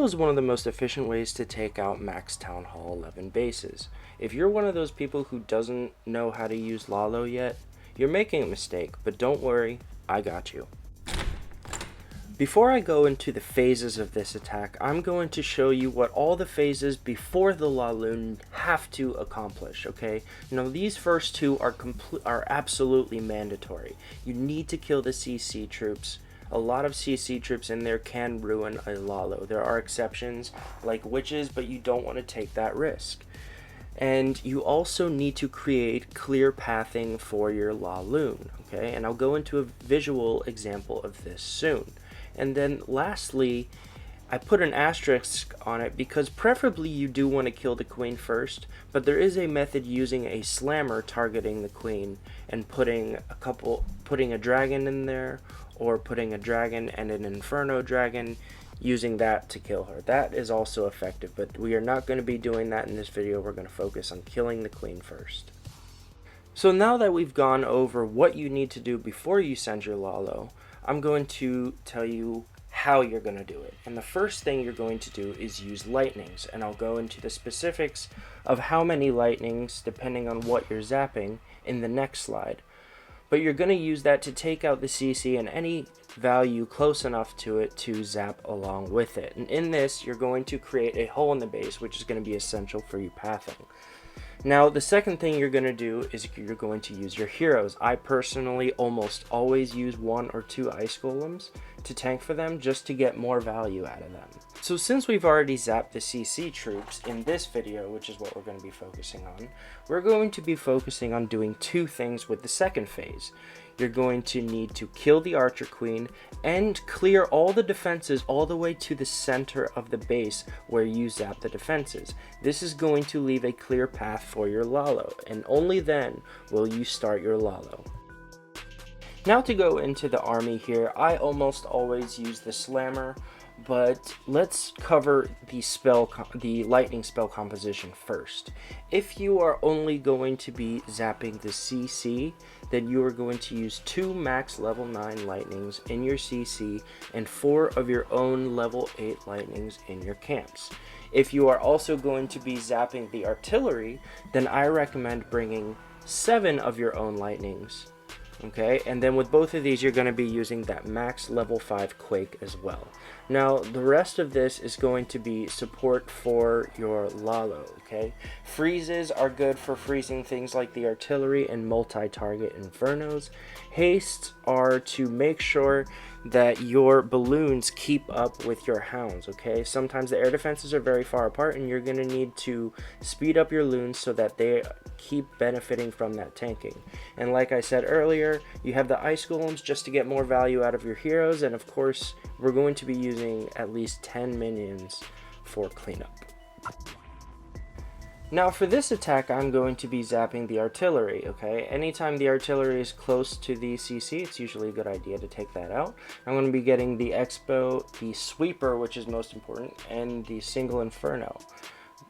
is one of the most efficient ways to take out max Town Hall 11 bases. If you're one of those people who doesn't know how to use Lalo yet, you're making a mistake, but don't worry, I got you. Before I go into the phases of this attack, I'm going to show you what all the phases before the Laloon have to accomplish, okay? Now these first two are absolutely mandatory. You need to kill the CC troops. A lot of CC troops in there can ruin a Lalo. There are exceptions like witches, but you don't want to take that risk. And you also need to create clear pathing for your Laloon, okay? And I'll go into a visual example of this soon. And then lastly, I put an asterisk on it because preferably you do want to kill the queen first, but there is a method using a slammer targeting the queen and putting a dragon in there, or putting a dragon and an inferno dragon, using that to kill her. That is also effective, but we are not going to be doing that in this video. We're going to focus on killing the queen first. So now that we've gone over what you need to do before you send your Lalo, I'm going to tell you how you're going to do it. And the first thing you're going to do is use lightnings, and I'll go into the specifics of how many lightnings depending on what you're zapping in the next slide. But you're going to use that to take out the CC and any value close enough to it to zap along with it. And in this, you're going to create a hole in the base, which is going to be essential for you pathing. Now, the second thing you're going to do is you're going to use your heroes. I personally almost always use 1 or 2 ice golems to tank for them just to get more value out of them. So since we've already zapped the CC troops in this video, which is what we're going to be focusing on, we're going to be focusing on doing 2 things with the second phase. You're going to need to kill the archer queen and clear all the defenses all the way to the center of the base where you zap the defenses. This is going to leave a clear path for your Lalo, and only then will you start your Lalo. Now to go into the army here, I almost always use the slammer, but let's cover the lightning spell composition first. If you are only going to be zapping the CC, then you are going to use 2 max level 9 lightnings in your CC and 4 of your own level 8 lightnings in your camps. If you are also going to be zapping the artillery, then I recommend bringing 7 of your own lightnings. Okay, and then with both of these you're going to be using that max level 5 quake as well. Now the rest of this is going to be support for your Lalo, okay? Freezes are good for freezing things like the artillery and multi-target infernos. Hastes are to make sure that your balloons keep up with your hounds, okay? Sometimes the air defenses are very far apart and you're going to need to speed up your loons so that they keep benefiting from that tanking. And like I said earlier, you have the ice golems just to get more value out of your heroes, and of course we're going to be using at least 10 minions for cleanup. Now for this attack, I'm going to be zapping the artillery, okay? Anytime the artillery is close to the CC, it's usually a good idea to take that out. I'm going to be getting the Expo, the Sweeper, which is most important, and the Single Inferno.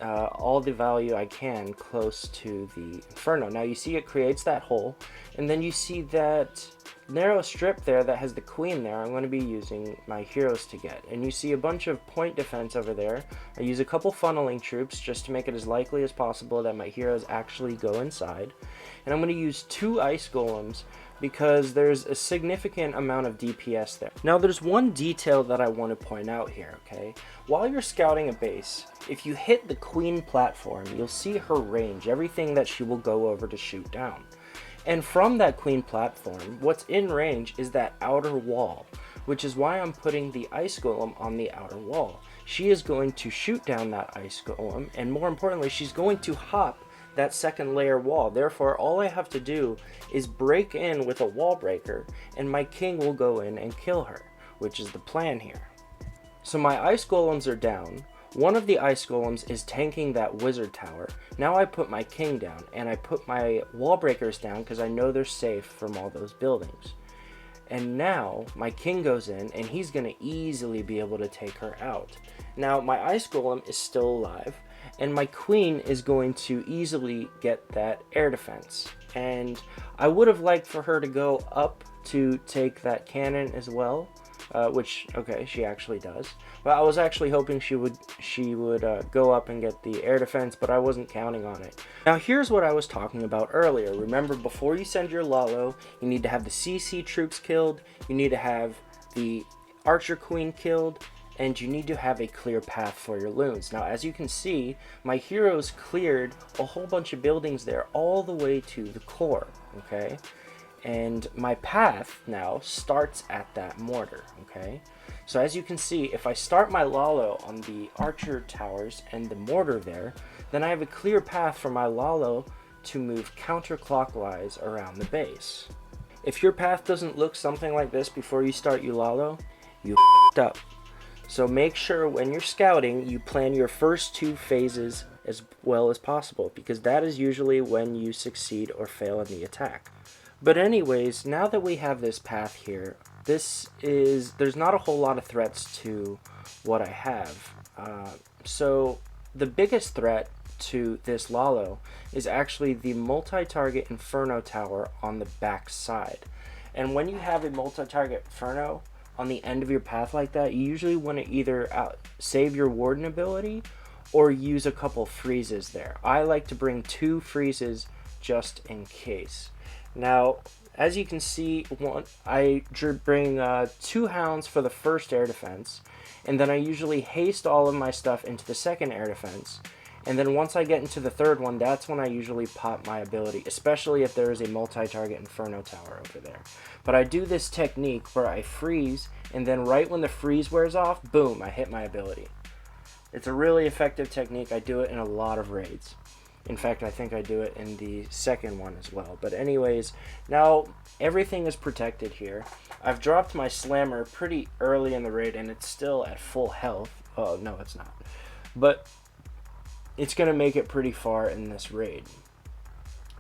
All the value I can close to the Inferno. Now you see it creates that hole, and then you see that narrow strip there that has the queen there. I'm going to be using my heroes to get, and you see a bunch of point defense over there. I use a couple funneling troops just to make it as likely as possible that my heroes actually go inside, and I'm going to use 2 ice golems because there's a significant amount of DPS there. Now there's one detail that I want to point out here, okay? While you're scouting a base, if you hit the queen platform, you'll see her range, everything that she will go over to shoot down. And from that queen platform, what's in range is that outer wall, which is why I'm putting the ice golem on the outer wall. She is going to shoot down that ice golem, and more importantly, she's going to hop that second layer wall. Therefore, all I have to do is break in with a wall breaker, and my king will go in and kill her, which is the plan here. So my ice golems are down. One of the ice golems is tanking that wizard tower. Now I put my king down, and I put my wall breakers down because I know they're safe from all those buildings. And now my king goes in, and he's going to easily be able to take her out. Now my ice golem is still alive, and my queen is going to easily get that air defense. And I would have liked for her to go up to take that cannon as well, which, okay, she actually does. But I was actually hoping she would go up and get the air defense, but I wasn't counting on it. Now here's what I was talking about earlier. Remember, before you send your Lalo, you need to have the CC troops killed, you need to have the Archer Queen killed, and you need to have a clear path for your loons. Now, as you can see, my heroes cleared a whole bunch of buildings there all the way to the core, okay? And my path now starts at that mortar, okay? So as you can see, if I start my Lalo on the archer towers and the mortar there, then I have a clear path for my Lalo to move counterclockwise around the base. If your path doesn't look something like this before you start your Lalo, you f***ed up. So make sure when you're scouting, you plan your first 2 phases as well as possible, because that is usually when you succeed or fail in the attack. But anyways, now that we have this path here, there's not a whole lot of threats to what I have. So the biggest threat to this Lalo is actually the multi-target Inferno Tower on the back side. And when you have a multi-target Inferno on the end of your path like that, you usually want to either save your Warden ability or use a couple freezes there. I like to bring 2 freezes just in case. Now, as you can see, I bring 2 hounds for the first air defense, and then I usually haste all of my stuff into the second air defense. And then once I get into the third one, that's when I usually pop my ability, especially if there is a multi-target Inferno Tower over there. But I do this technique where I freeze, and then right when the freeze wears off, boom, I hit my ability. It's a really effective technique. I do it in a lot of raids. In fact, I think I do it in the second one as well. But anyways, now everything is protected here. I've dropped my slammer pretty early in the raid, and it's still at full health. Oh, no, it's not. But it's going to make it pretty far in this raid.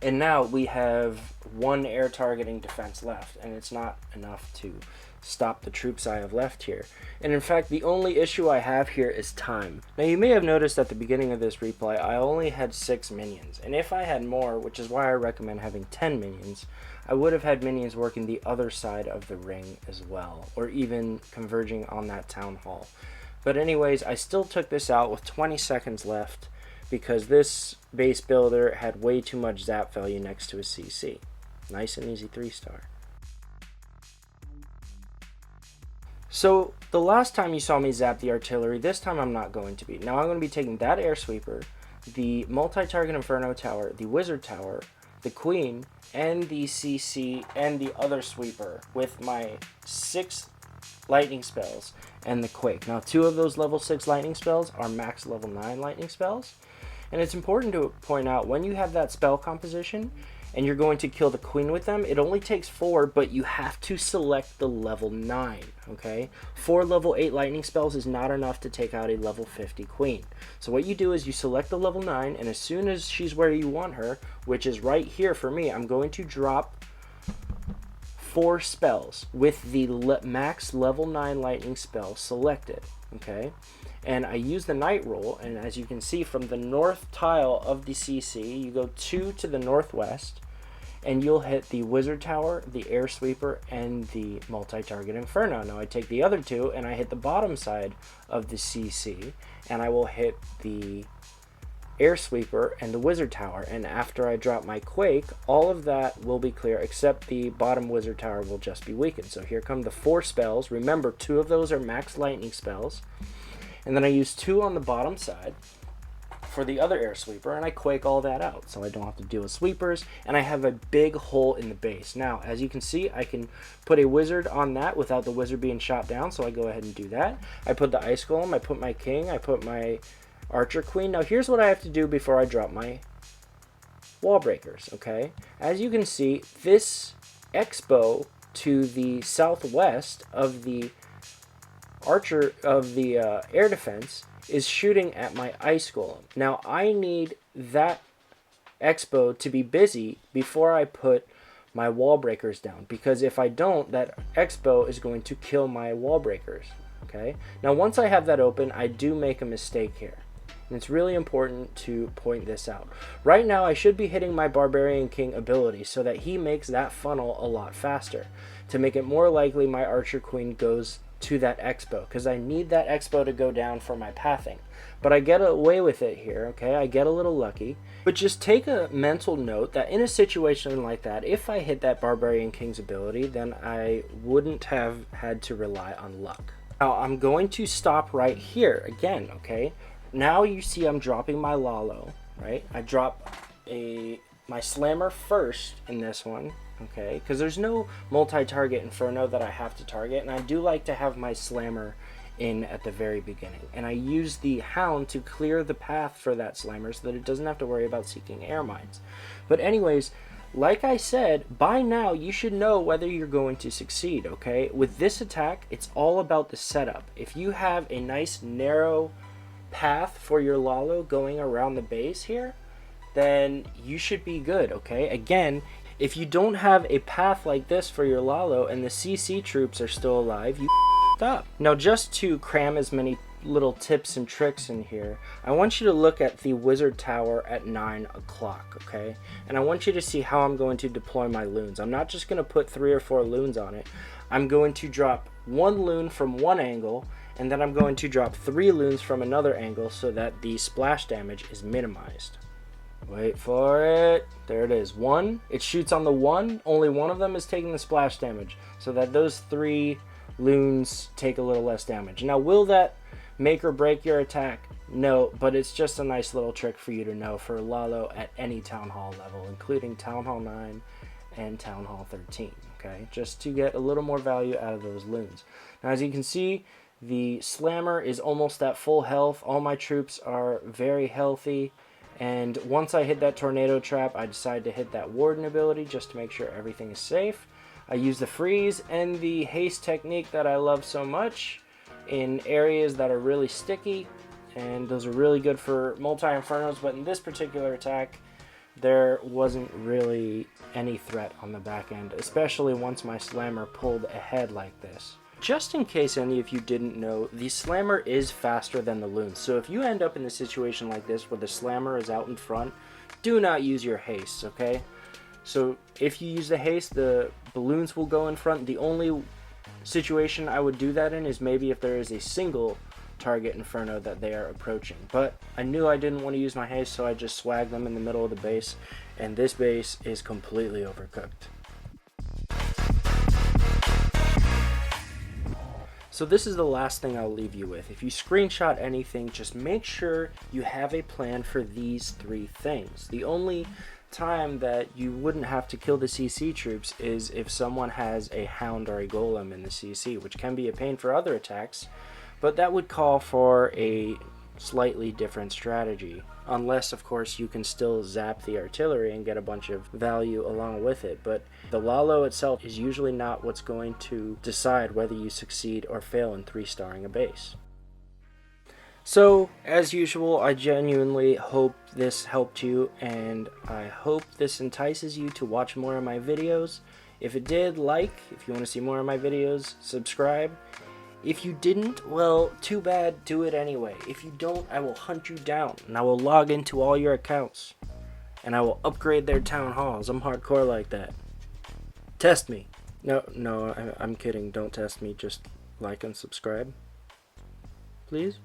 And now we have 1 air targeting defense left, and it's not enough to stop the troops I have left here. And in fact, the only issue I have here is time. Now you may have noticed at the beginning of this replay, I only had 6 minions. And if I had more, which is why I recommend having 10 minions, I would have had minions working the other side of the ring as well, or even converging on that town hall. But anyways, I still took this out with 20 seconds left, because this base builder had way too much zap value next to a CC. Nice and easy 3-star. So the last time you saw me zap the artillery, this time I'm not going to be. Now I'm going to be taking that air sweeper, the multi-target Inferno Tower, the Wizard Tower, the Queen, and the CC, and the other sweeper with my 6 lightning spells and the Quake. Now 2 of those level 6 lightning spells are max level 9 lightning spells. And it's important to point out, when you have that spell composition and you're going to kill the Queen with them, it only takes 4, but you have to select the level 9, okay? 4 level 8 lightning spells is not enough to take out a level 50 Queen. So what you do is you select the level 9, and as soon as she's where you want her, which is right here for me, I'm going to drop 4 spells with the max level 9 lightning spell selected, okay? And I use the night rule, and as you can see from the north tile of the CC, you go 2 to the northwest, and you'll hit the Wizard Tower, the Air Sweeper, and the multi-target Inferno. Now I take the other 2, and I hit the bottom side of the CC, and I will hit the Air Sweeper and the Wizard Tower. And after I drop my Quake, all of that will be clear, except the bottom Wizard Tower will just be weakened. So here come the 4 spells. Remember, 2 of those are max lightning spells. And then I use 2 on the bottom side for the other air sweeper, and I Quake all that out, so I don't have to deal with sweepers, and I have a big hole in the base. Now, as you can see, I can put a wizard on that without the wizard being shot down, so I go ahead and do that. I put the ice golem, I put my king, I put my archer queen. Now, here's what I have to do before I drop my wall breakers, okay? As you can see, this X-bow to the southwest of the archer of the air defense is shooting at my ice golem. Now I need that X-bow to be busy before I put my wall breakers down, because if I don't, that X-bow is going to kill my wall breakers. Okay, now once I have that open, I do make a mistake here, and it's really important to point this out. Right now I should be hitting my Barbarian King ability so that he makes that funnel a lot faster, to make it more likely my Archer Queen goes to that expo because I need that expo to go down for my pathing. But I get away with it here, okay? I get a little lucky. But just take a mental note that in a situation like that, if I hit that Barbarian King's ability, then I wouldn't have had to rely on luck. Now, I'm going to stop right here again, okay? Now you see I'm dropping my Lalo, right? I drop my Slammer first in this one, okay? Because there's no multi-target Inferno that I have to target, and I do like to have my Slammer in at the very beginning. And I use the Hound to clear the path for that Slammer so that it doesn't have to worry about seeking air mines. But anyways, like I said, by now you should know whether you're going to succeed, okay? With this attack, it's all about the setup. If you have a nice narrow path for your Lalo going around the base here, then you should be good, okay? Again, if you don't have a path like this for your Lalo and the CC troops are still alive, you up. Now, just to cram as many little tips and tricks in here, I want you to look at the wizard tower at 9 o'clock, okay? And I want you to see how I'm going to deploy my loons. I'm not just going to put 3 or 4 loons on it. I'm going to drop 1 loon from one angle, and then I'm going to drop 3 loons from another angle so that the splash damage is minimized. Wait for it. There it is. 1. It shoots on the 1. Only one of them is taking the splash damage, so that those 3 loons take a little less damage. Now, will that make or break your attack? No, but it's just a nice little trick for you to know for Lalo at any Town Hall level, including Town Hall 9 and Town Hall 13, okay? Just to get a little more value out of those loons. Now, as you can see, the Slammer is almost at full health. All my troops are very healthy. And once I hit that Tornado Trap, I decide to hit that Warden ability just to make sure everything is safe. I use the freeze and the haste technique that I love so much in areas that are really sticky, and those are really good for multi-infernos, but in this particular attack there wasn't really any threat on the back end, especially once my Slammer pulled ahead like this. Just in case any of you didn't know, the Slammer is faster than the Loon, so if you end up in a situation like this where the Slammer is out in front, do not use your haste, okay? So if you use the haste, the balloons will go in front. The only situation I would do that in is maybe if there is a single target Inferno that they are approaching. But I knew I didn't want to use my haste, so I just swagged them in the middle of the base, and this base is completely overcooked. So this is the last thing I'll leave you with. If you screenshot anything, just make sure you have a plan for these 3 things. The only time that you wouldn't have to kill the CC troops is if someone has a Hound or a Golem in the CC, which can be a pain for other attacks, but that would call for a slightly different strategy, unless of course you can still zap the artillery and get a bunch of value along with it. But the Lalo itself is usually not what's going to decide whether you succeed or fail in 3-starring a base. So, as usual, I genuinely hope this helped you, and I hope this entices you to watch more of my videos. If it did, like. If you want to see more of my videos, subscribe. If you didn't, well, too bad, do it anyway. If you don't, I will hunt you down, and I will log into all your accounts, and I will upgrade their town halls. I'm hardcore like that. Test me. No, I'm kidding. Don't test me. Just like and subscribe, please.